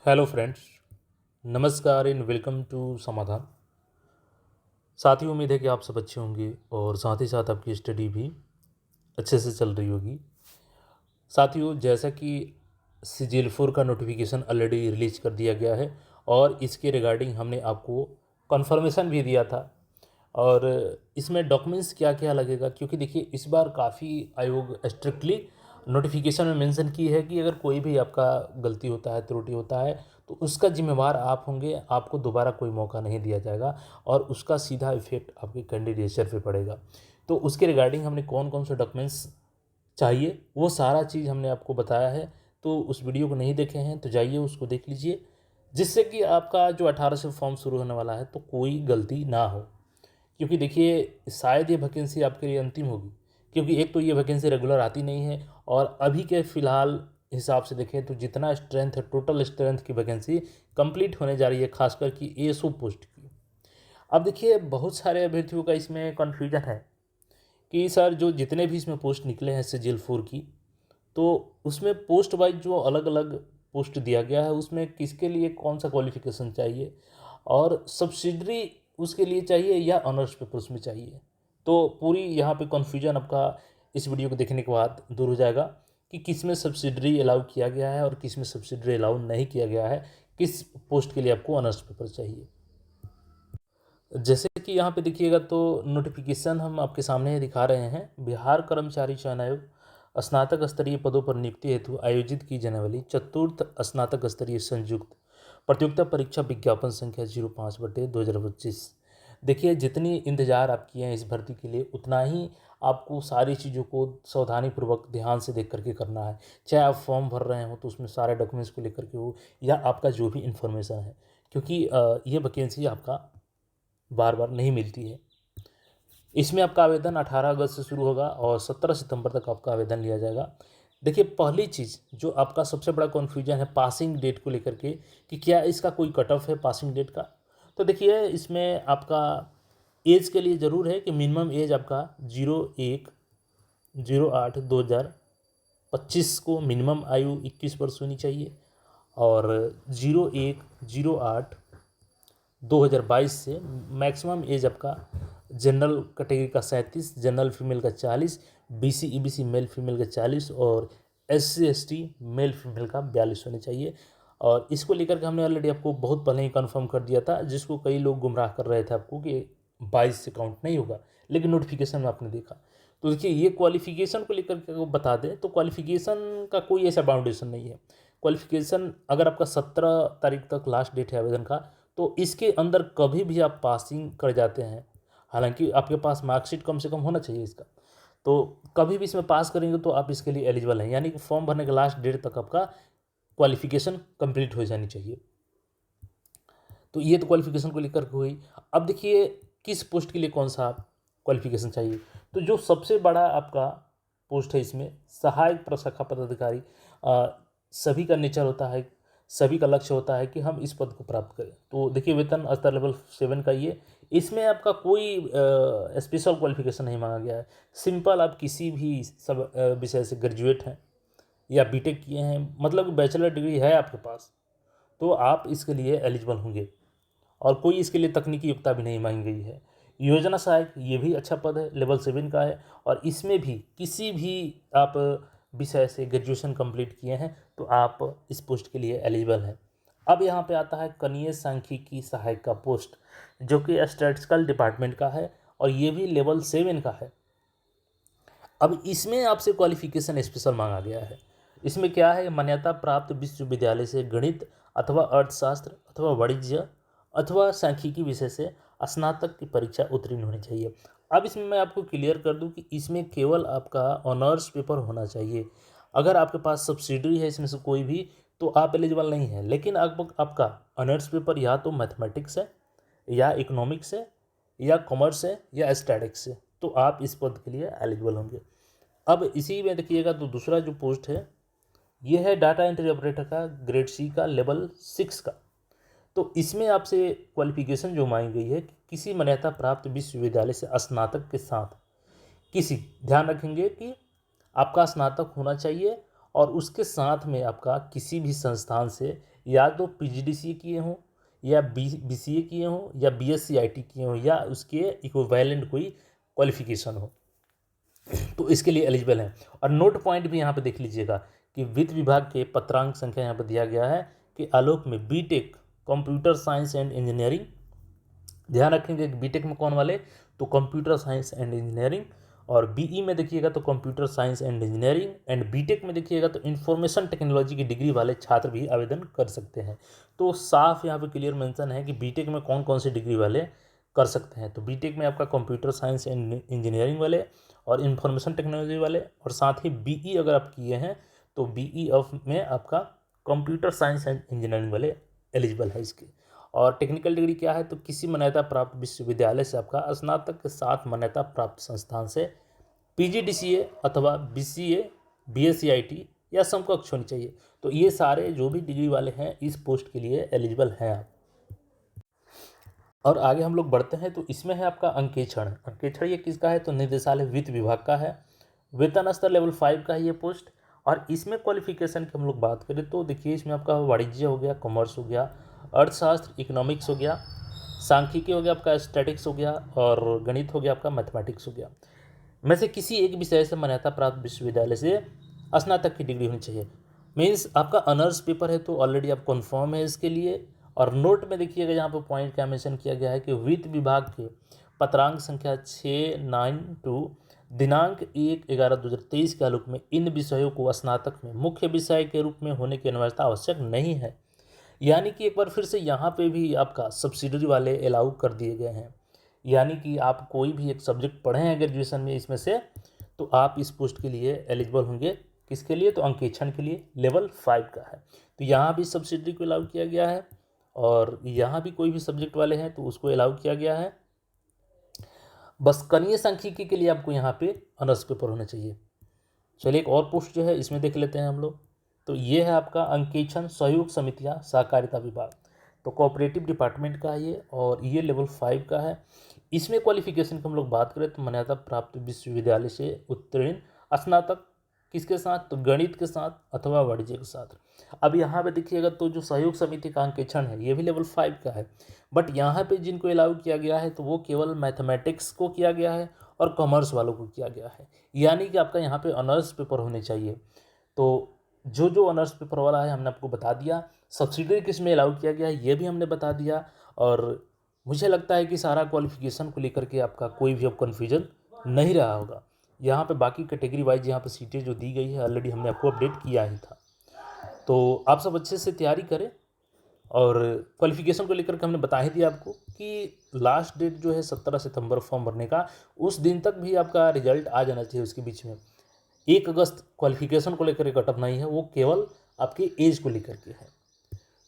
Hello friends, नमस्कार and welcome to समाधान। साथियों, उम्मीद है कि आप सब अच्छे होंगे और साथ ही साथ आपकी स्टडी भी अच्छे से चल रही होगी। साथियों, जैसा कि CGL4 का नोटिफिकेशन ऑलरेडी रिलीज कर दिया गया है और इसके रिगार्डिंग हमने आपको कन्फर्मेशन भी दिया था। और इसमें डॉक्यूमेंट्स क्या क्या लगेगा, क्योंकि देखिए इस बार काफ़ी आयोग स्ट्रिक्टली नोटिफिकेशन में मेंशन की है कि अगर कोई भी आपका गलती होता है, त्रुटि होता है, तो उसका जिम्मेवार आप होंगे। आपको दोबारा कोई मौका नहीं दिया जाएगा और उसका सीधा इफेक्ट आपके कैंडिडेचर पे पड़ेगा। तो उसके रिगार्डिंग हमने कौन कौन से डॉक्यूमेंट्स चाहिए वो सारा चीज़ हमने आपको बताया है। तो उस वीडियो को नहीं देखे हैं तो जाइए उसको देख लीजिए, जिससे कि आपका जो 18 से फॉर्म शुरू होने वाला है तो कोई गलती ना हो। क्योंकि देखिए शायद ये वैकेंसी आपके लिए अंतिम होगी, क्योंकि एक तो ये वैकेंसी रेगुलर आती नहीं है और अभी के फ़िलहाल हिसाब से देखें तो जितना स्ट्रेंथ है, टोटल स्ट्रेंथ की वैकेंसी कंप्लीट होने जा रही है, खासकर कि ASO पोस्ट की। अब देखिए बहुत सारे अभ्यर्थियों का इसमें कन्फ्यूजन है कि सर जो जितने भी इसमें पोस्ट निकले हैं CGL4 की, तो उसमें पोस्ट वाइज जो अलग अलग पोस्ट दिया गया है उसमें किसके लिए कौन सा क्वालिफिकेशन चाहिए और सब्सिडरी उसके लिए चाहिए या ऑनर्स पेपर उसमें चाहिए। तो पूरी यहाँ पे कन्फ्यूजन आपका इस वीडियो को देखने के बाद दूर हो जाएगा कि किस में सब्सिडरी अलाउ किया गया है और किस में सब्सिडरी अलाउ नहीं किया गया है, किस पोस्ट के लिए आपको ऑनर्स पेपर चाहिए। जैसे कि यहाँ पे देखिएगा तो नोटिफिकेशन हम आपके सामने दिखा रहे हैं। बिहार कर्मचारी चयन आयोग स्नातक स्तरीय पदों पर नियुक्ति हेतु आयोजित की जाने वाली चतुर्थ स्नातक स्तरीय संयुक्त प्रतियोगिता परीक्षा विज्ञापन संख्या 05/2025। देखिए जितनी इंतजार आप किए हैं इस भर्ती के लिए, उतना ही आपको सारी चीज़ों को सावधानीपूर्वक ध्यान से देख करके करना है। चाहे आप फॉर्म भर रहे हो तो उसमें सारे डॉक्यूमेंट्स को लेकर के हो, या आपका जो भी इन्फॉर्मेशन है, क्योंकि ये वैकेंसी आपका बार बार नहीं मिलती है। इसमें आपका आवेदन 18 अगस्त से शुरू होगा और 17 सितंबर तक आपका आवेदन लिया जाएगा। देखिए पहली चीज़ जो आपका सबसे बड़ा कन्फ्यूजन है पासिंग डेट को लेकर के, कि क्या इसका कोई कट ऑफ है पासिंग डेट का। तो देखिए इसमें आपका एज के लिए ज़रूर है कि मिनिमम एज आपका 01/08/2025 को मिनिमम आयु 21 वर्ष होनी चाहिए, और 01/08/2022 से मैक्सिमम एज आपका जनरल कैटेगरी का 37, जनरल फीमेल का 40, BC EBC मेल फीमेल का 40 और SC ST मेल फीमेल का 42 होने चाहिए। और इसको लेकर के हमने ऑलरेडी आपको बहुत पहले ही कंफर्म कर दिया था, जिसको कई लोग गुमराह कर रहे थे आपको कि 22 से काउंट नहीं होगा, लेकिन नोटिफिकेशन में आपने देखा। तो देखिए ये क्वालिफिकेशन को लेकर के बता दें तो क्वालिफिकेशन का कोई ऐसा बाउंडेशन नहीं है। क्वालिफिकेशन अगर आपका 17 तारीख तक लास्ट डेट है आवेदन का, तो इसके अंदर कभी भी आप पासिंग कर जाते हैं, हालांकि आपके पास मार्कशीट कम से कम होना चाहिए इसका, तो कभी भी इसमें पास करेंगे तो आप इसके लिए एलिजिबल हैं। यानी कि फॉर्म भरने के लास्ट डेट तक आपका क्वालिफिकेशन कंप्लीट हो जानी चाहिए। तो ये तो क्वालिफिकेशन को लेकर के हुई। अब देखिए किस पोस्ट के लिए कौन सा क्वालिफिकेशन चाहिए। तो जो सबसे बड़ा आपका पोस्ट है इसमें सहायक प्रशाखा पदाधिकारी, सभी का नेचर होता है, सभी का लक्ष्य होता है कि हम इस पद को प्राप्त करें। तो देखिए वेतन स्तर लेवल 7 का ये, इसमें आपका कोई स्पेशल क्वालिफिकेशन नहीं मांगा गया है। सिंपल आप किसी भी सब विषय से ग्रेजुएट हैं या बीटेक किए हैं, मतलब बैचलर डिग्री है आपके पास, तो आप इसके लिए एलिजिबल होंगे। और कोई इसके लिए तकनीकी योग्यता भी नहीं मांगी गई है। योजना सहायक ये भी अच्छा पद है, लेवल 7 का है, और इसमें भी किसी भी आप विषय से ग्रेजुएशन कंप्लीट किए हैं तो आप इस पोस्ट के लिए एलिजिबल हैं। अब यहाँ पे आता है कनीय सांख्यिकी सहायक का पोस्ट, जो कि स्टैटिस्टिकल डिपार्टमेंट का है और ये भी लेवल 7 का है। अब इसमें आपसे क्वालिफिकेशन स्पेशल मांगा गया है। इसमें क्या है, मान्यता प्राप्त विश्वविद्यालय से गणित अथवा अर्थशास्त्र अथवा वाणिज्य अथवा सांख्यिकी विषय से स्नातक की परीक्षा उत्तीर्ण होनी चाहिए। अब इसमें मैं आपको क्लियर कर दूं कि इसमें केवल आपका ऑनर्स पेपर होना चाहिए। अगर आपके पास सब्सिडरी है इसमें से कोई भी, तो आप एलिजिबल नहीं है। लेकिन आपका ऑनर्स पेपर या तो मैथमेटिक्स है या इकोनॉमिक्स है या कॉमर्स है या स्टैटिक्स है, तो आप इस पद के लिए एलिजिबल होंगे। अब इसी में देखिएगा तो दूसरा जो पोस्ट है ये है डाटा एंट्री ऑपरेटर का, ग्रेड C का, लेवल 6 का। तो इसमें आपसे क्वालिफिकेशन जो मांगी गई है कि किसी मान्यता प्राप्त विश्वविद्यालय से स्नातक के साथ किसी, ध्यान रखेंगे कि आपका स्नातक होना चाहिए और उसके साथ में आपका किसी भी संस्थान से या तो PGDCA किए हों या BCA किए हों या BSc IT किए हों या उसके इक्विवेलेंट कोई क्वालिफिकेशन हो, तो इसके लिए एलिजिबल हैं। और नोट पॉइंट भी यहाँ पे देख लीजिएगा कि वित्त विभाग के पत्रांक संख्या यहाँ पर दिया गया है कि आलोक में BTech computer science and engineering, ध्यान रखेंगे कि बीटेक में कौन वाले, तो कंप्यूटर साइंस एंड इंजीनियरिंग, और बीई में देखिएगा तो computer science and engineering, and BTech में देखिएगा तो इंफॉर्मेशन टेक्नोलॉजी की डिग्री वाले छात्र भी आवेदन कर सकते हैं। तो साफ यहाँ पे क्लियर मेंशन है कि बीटेक में कौन कौन सी डिग्री वाले कर सकते हैं। तो बीटेक में आपका कंप्यूटर साइंस एंड इंजीनियरिंग वाले और इंफॉर्मेशन टेक्नोलॉजी वाले, और साथ ही बीई अगर आप किए हैं तो बीई ऑफ में आपका कंप्यूटर साइंस एंड इंजीनियरिंग वाले एलिजिबल है इसके। और टेक्निकल डिग्री क्या है, तो किसी मान्यता प्राप्त विश्वविद्यालय से आपका स्नातक के साथ मान्यता प्राप्त संस्थान से PGDCA अथवा BCA BSc IT या समकक्ष होनी चाहिए। तो ये सारे जो भी डिग्री वाले हैं इस पोस्ट के लिए एलिजिबल हैं आप। और आगे हम लोग बढ़ते हैं तो इसमें है आपका अंकेक्षण। अंकेक्षण ये किसका है, तो निदेशालय वित्त विभाग का है। वेतन स्तर लेवल 5 का है ये पोस्ट। और इसमें क्वालिफिकेशन की हम लोग बात करें तो देखिए इसमें आपका वाणिज्य हो गया, कॉमर्स हो गया, अर्थशास्त्र इकोनॉमिक्स हो गया, सांख्यिकी हो गया, आपका स्टैटिक्स हो गया, और गणित हो गया, आपका मैथमेटिक्स हो गया, में से किसी एक विषय से मान्यता प्राप्त विश्वविद्यालय से स्नातक की डिग्री होनी चाहिए। मीन्स आपका ऑनर्स पेपर है तो ऑलरेडी आप कन्फर्म है इसके लिए। और नोट में देखिएगा यहाँ पर पॉइंट क्या मेंशन किया गया है कि वित्त विभाग के पत्रांक संख्या 692 दिनांक 1/11/2023 के आलोक में इन विषयों को स्नातक में मुख्य विषय के रूप में होने की अनिवार्यता आवश्यक नहीं है। यानी कि एक बार फिर से यहाँ पे भी आपका सब्सिडरी वाले अलाउ कर दिए गए हैं। यानी कि आप कोई भी एक सब्जेक्ट पढ़े हैं ग्रेजुएशन में इसमें से, तो आप इस पोस्ट के लिए एलिजिबल होंगे। किसके लिए, तो अंकेक्षण के लिए लेवल 5 का है। तो यहाँ भी सब्सिडरी को अलाउ किया गया है, और यहाँ भी कोई भी सब्जेक्ट वाले हैं तो उसको अलाउ किया गया है। बस कनीय सांख्यिकी के लिए आपको यहाँ पे ऑनर्स पेपर होना चाहिए। चलिए एक और पोस्ट जो है इसमें देख लेते हैं हम लोग। तो ये है आपका अंकेक्षण सहयोग समितियाँ सहकारिता विभाग, तो कोऑपरेटिव डिपार्टमेंट का है ये, और ये लेवल 5 का है। इसमें क्वालिफिकेशन की हम लोग बात करें तो मान्यता प्राप्त विश्वविद्यालय से उत्तीर्ण स्नातक किसके साथ, तो गणित के साथ अथवा वाणिज्य के साथ। अब यहाँ पे देखिएगा तो जो सहयोग समिति का अंकेक्षण है ये भी लेवल 5 का है, बट यहाँ पे जिनको अलाउ किया गया है तो वो केवल मैथमेटिक्स को किया गया है और कॉमर्स वालों को किया गया है। यानी कि आपका यहाँ पे ऑनर्स पेपर होने चाहिए। तो जो ऑनर्स पेपर वाला है हमने आपको बता दिया। सब्सिडरी किस में अलाउ किया गया है ये भी हमने बता दिया। और मुझे लगता है कि सारा क्वालिफिकेशन को लेकर के आपका कोई भी अब कन्फ्यूजन नहीं रहा होगा। यहाँ पे बाकी कैटेगरी वाइज यहाँ पे सीटें जो दी गई है ऑलरेडी हमने आपको अपडेट किया ही था। तो आप सब अच्छे से तैयारी करें। और क्वालिफिकेशन को लेकर के हमने बता ही दिया आपको कि लास्ट डेट जो है 17 सितंबर फॉर्म भरने का, उस दिन तक भी आपका रिजल्ट आ जाना चाहिए। उसके बीच में 1 अगस्त क्वालिफिकेशन को लेकर के कटअप नहीं है, वो केवल आपकी एज को लेकर के है।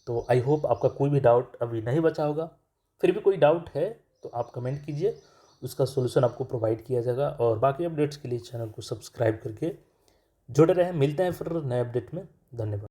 तो आई होप आपका कोई भी डाउट अभी नहीं बचा होगा। फिर भी कोई डाउट है तो आप कमेंट कीजिए, उसका सोल्यूशन आपको प्रोवाइड किया जाएगा। और बाकी अपडेट्स के लिए चैनल को सब्सक्राइब करके जुड़े रहें। मिलते हैं फिर नए अपडेट में। धन्यवाद।